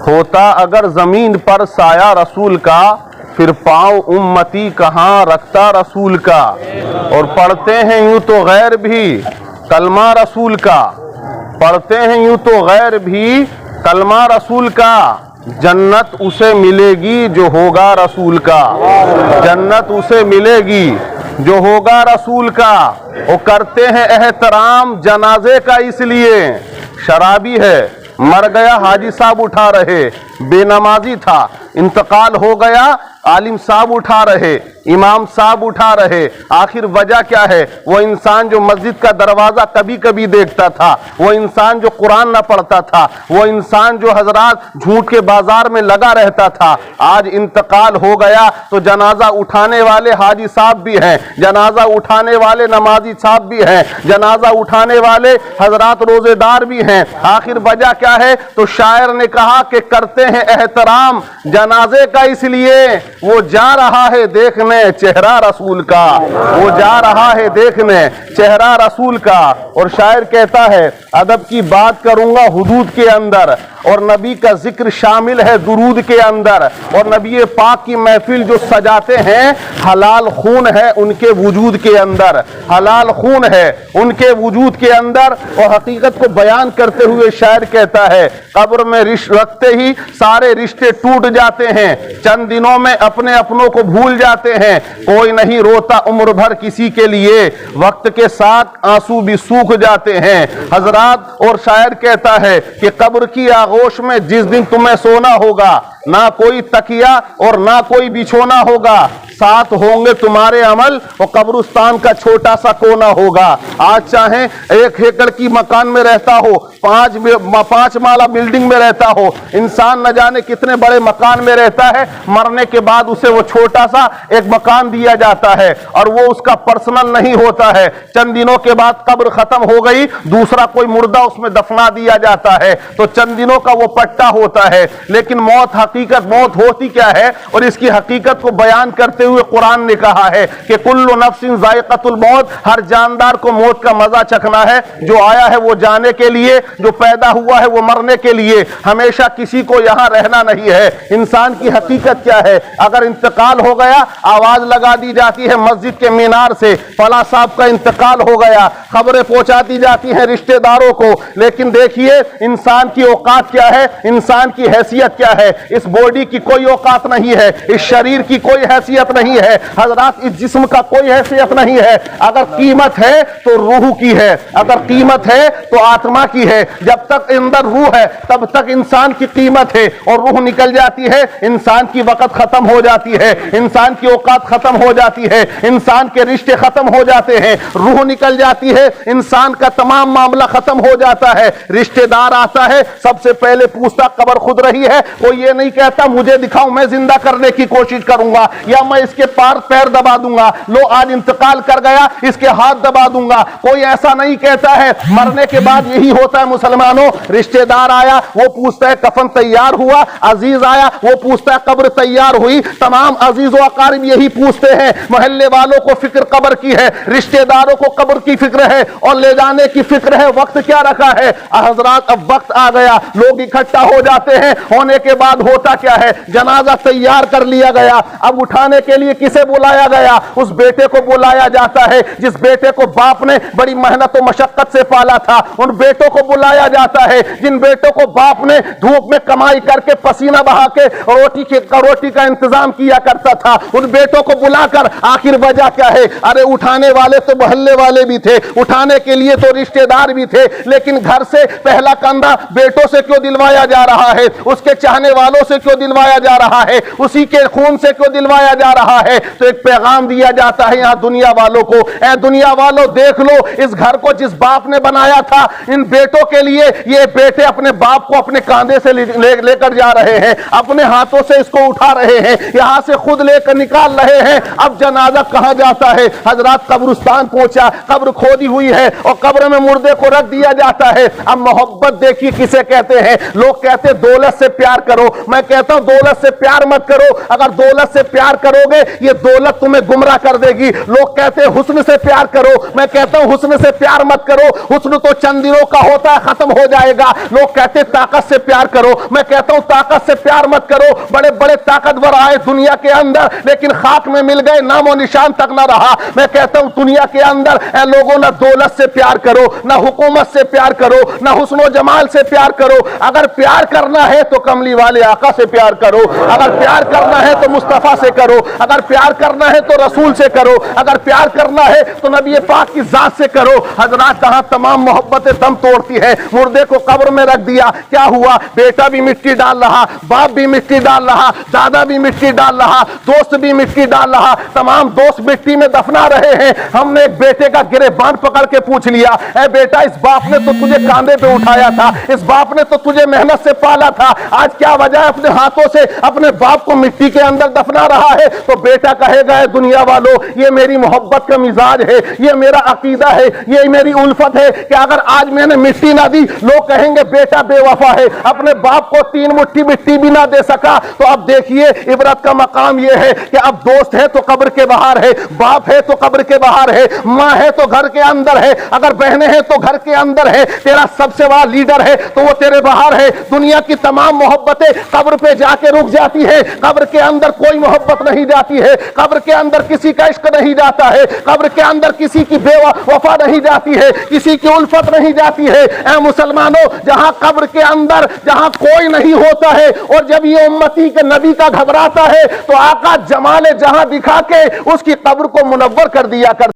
होता अगर जमीन पर साया रसूल का, फिर पाँव उम्मती कहाँ रखता रसूल का। और पढ़ते हैं यूं तो गैर भी कलमा रसूल का, पढ़ते हैं यूं तो गैर भी कलमा रसूल का। जन्नत उसे मिलेगी जो होगा रसूल का, जन्नत उसे मिलेगी जो होगा रसूल का। वो करते हैं एहतराम जनाजे का इसलिए, शराबी है मर गया हाजी साहब उठा रहे, बेनमाजी था इंतकाल हो गया आलिम साहब उठा रहे, इमाम साहब उठा रहे। आखिर वजह क्या है? वो इंसान जो मस्जिद का दरवाजा कभी कभी देखता था, वो इंसान जो कुरान ना पढ़ता था, वो इंसान जो हजरात झूठ के बाजार में लगा रहता था, आज इंतकाल हो गया तो जनाजा उठाने वाले हाजी साहब भी हैं, जनाजा उठाने वाले नमाजी साहब भी हैं, जनाजा उठाने वाले हजरात रोजेदार भी हैं। आखिर वजह क्या है? तो शायर ने कहा कि करते हैं एहतराम जनाजे का इसलिए, वो जा रहा है देखने चेहरा रसूल का, वो जा रहा है देखने चेहरा रसूल का। और शायर कहता है अदब की बात करूंगा हुदूद के अंदर, और नबी का जिक्र शामिल है दुरूद के अंदर। और नबी पाक की महफिल जो सजाते हैं हलाल खून है उनके वजूद के अंदर, हलाल खून है उनके वजूद के अंदर। और हकीकत को बयान करते हुए शायर कहता है कब्र में रखते ही सारे रिश्ते टूट जाते हैं, चंद दिनों में अपने अपनों को भूल जाते हैं। कोई नहीं रोता उम्र भर किसी के लिए, वक्त के साथ आंसू भी सूख जाते हैं हजरात। और शायर कहता है कि कब्र की आगोश में जिस दिन तुम्हें सोना होगा, ना कोई तकिया और ना कोई बिछोना होगा, साथ होंगे तुम्हारे अमल और कब्रिस्तान का छोटा सा कोना होगा। आज चाहे 1 एकड़ की मकान में रहता हो, 5 माला बिल्डिंग में रहता हो, इंसान न जाने कितने बड़े मकान में रहता है, मरने के बाद उसे वो छोटा सा एक मकान दिया जाता है और वो उसका पर्सनल नहीं होता है। चंद दिनों के बाद कब्र खत्म हो गई, दूसरा कोई मुर्दा उसमें दफना दिया जाता है, तो चंद दिनों का वो पट्टा होता है। लेकिन मौत हकीकत मौत होती क्या है? और इसकी हकीकत को बयान करते हुए कुरान ने कहा है कि कुल्लु नफ्सिन जायक़तुल मौत, हर जानदार को मौत का मजा चखना है। जो आया है वो जाने के लिए, जो पैदा हुआ है वो मरने के लिए, हमेशा किसी को यहां रहना नहीं है। इंसान की हकीकत क्या है? अगर इंतकाल हो गया आवाज लगा दी जाती है मस्जिद के मीनार से, फला साहब का इंतकाल हो गया, खबरें पहुंचाती जाती हैं रिश्तेदारों को। लेकिन देखिए इंसान की औकात क्या है, इंसान की हैसियत क्या है? इस बॉडी की कोई औकात नहीं है, इस शरीर की कोई हैसियत नहीं है हजरात, इस जिस्म का कोई हैसियत नहीं है। अगर कीमत है तो रूह की है, अगर कीमत है तो आत्मा की है। जब तक अंदर रूह है तब तक इंसान की कीमत है, और रूह निकल जाती है इंसान की वक़्त खत्म हो जाती है, इंसान की औकात खत्म हो जाती है, इंसान के रिश्ते खत्म हो जाते हैं। रूह निकल जाती है इंसान का तमाम मामला खत्म हो जाता है। रिश्तेदार आता है सबसे पहले पूछता कब्र खुद रही है, कोई ये नहीं कहता मुझे दिखाओ मैं जिंदा करने की कोशिश करूंगा या मैं इसके पैर दबा दूंगा, लो आज इंतकाल कर गया इसके हाथ दबा दूंगा। कोई ऐसा नहीं कहता है। मरने के बाद यही होता है मुसलमानों, रिश्तेदार आया वो पूछता है कफन तैयार हुआ, अजीज आया वो पूछता है कब्र तैयार हुई। तमाम अजीजों अकारिब यही पूछते हैं। मोहल्ले वालों को फिक्र कब्र की है, रिश्तेदारों को कब्र की फिक्र है और ले जाने की फिक्र है। वक्त क्या रखा है हजरात? अब वक्त आ गया, लोग इकट्ठा हो जाते हैं। होने के बाद होता क्या है? जनाजा तैयार कर लिया गया, अब उठाने के लिए किसे बुलाया गया? उस बेटे को बुलाया जाता है जिस बेटे को बाप ने बड़ी मेहनत और मशक्कत से पाला था। उन बेटों को बुलाया जाता है जिन बेटों को बाप ने धूप में कमाई करके पसीना बहा के रोटी का इंतजाम किया करता था। उन बेटों को बुलाकर आखिर वजह क्या है? अरे उठाने वाले तो मोहल्ले वाले भी थे, उठाने के लिए तो रिश्तेदार भी थे, लेकिन घर से पहला कंधा बेटों से क्यों दिलवाया जा रहा है? उसके चाहने वालों से क्यों दिलवाया जा रहा है? उसी के खून से क्यों दिलवाया जा रहा है? तो एक पैगाम दिया जाता है यहाँ दुनिया वालों को, ऐ दुनिया वालों देख लो इस घर को जिस बाप ने बनाया था, इन बेटों के लिए ये बेटे अपने बाप को अपने कांधे से लेकर जा रहे हैं, अपने हाथों से इसको उठा रहे हैं, यहाँ से खुद लेकर निकाल रहे हैं। अब जनाजा कहाँ जाता है हजरात? कब्रिस्तान पहुंचा, कब्र खोदी हुई है और कब्र में मुर्दे को रख दिया जाता है। अब मोहब्बत देखिए किसे कहते हैं। लोग कहते हैं दौलत से प्यार करो, मैं कहता हूं दौलत से प्यार मत करो। अगर दौलत से प्यार करोगे करोगे ये दौलत तुम्हें गुमराह कर देगी। लोग कहते हैं हुस्न से प्यार करो, मैं कहता हूं हुस्न से प्यार मत करो, हुस्न तो चंद दिनों का होता है, खत्म हो जाएगा। लोग कहते हैं ताकत से प्यार करो, मैं कहता हूं ताकत से प्यार मत करो। बड़े बड़े ताकतवर आए दुनिया के अंदर लेकिन खाक में मिल गए, नामो निशान तक ना रहा। मैं कहता हूं दुनिया के अंदर लोगों ना दौलत से प्यार करो, ना हुकूमत से प्यार करो, ना हुस्न जमाल से प्यार करो। अगर प्यार करना है तो कमली वाले आका से प्यार करो, अगर प्यार करना है तो मुस्तफा से करो, अगर प्यार करना है तो रसूल से करो, अगर प्यार करना है तो नबी पाक की जात से करो। हजरात जहां तमाम मोहब्बतें दम तोड़ती है, मुर्दे को कब्र में रख दिया, क्या हुआ? बेटा भी मिट्टी डाल रहा, बाप भी मिट्टी डाल रहा, दादा भी मिट्टी डाल रहा, दोस्त भी मिट्टी डाल रहा, तमाम दोस्त मिट्टी में दफना रहे हैं। हमने एक बेटे का गिरेबान पकड़ के पूछ लिया, ए बेटा इस बाप ने तो तुझे कांधे पे उठाया था, इस बाप ने तो तुझे मेहनत से पाला था, आज क्या वजह है अपने हाथों से अपने बाप को मिट्टी के अंदर दफना रहा है? तो बेटा कहेगा दुनिया वालों ये मेरी मोहब्बत का मिजाज है, ये मेरा अकीदा है, ये मेरी उल्फत है कि अगर आज मैंने मिट्टी ना दी लोग कहेंगे बेटा बेवफा है, अपने बाप को 3 मुट्ठी मिट्टी भी ना दे सका। तो अब देखिए इबरत का मकाम यह है कि अब दोस्त है तो कब्र के बाहर है, बाप है तो कब्र के बाहर है, माँ है तो घर के अंदर है, अगर बहनें हैं तो घर के अंदर है, तेरा सबसे बड़ा लीडर है तो वो तेरे बाहर है। दुनिया की तमाम मोहब्बतें कब्र पे जाके रुक जाती है, कब्र के अंदर कोई मोहब्बत नहीं जाती है, कब्र के अंदर किसी का इश्क नहीं जाता है, कब्र के अंदर किसी की बेवफा नहीं जाती है, किसी की उल्फत नहीं जाती है। ऐ मुसलमानों जहां कब्र के अंदर जहां कोई नहीं होता है और जब ये उम्मती के नबी का घबराता है तो आका जमाले जहां दिखा के उसकी कब्र को मुनव्वर कर दिया कर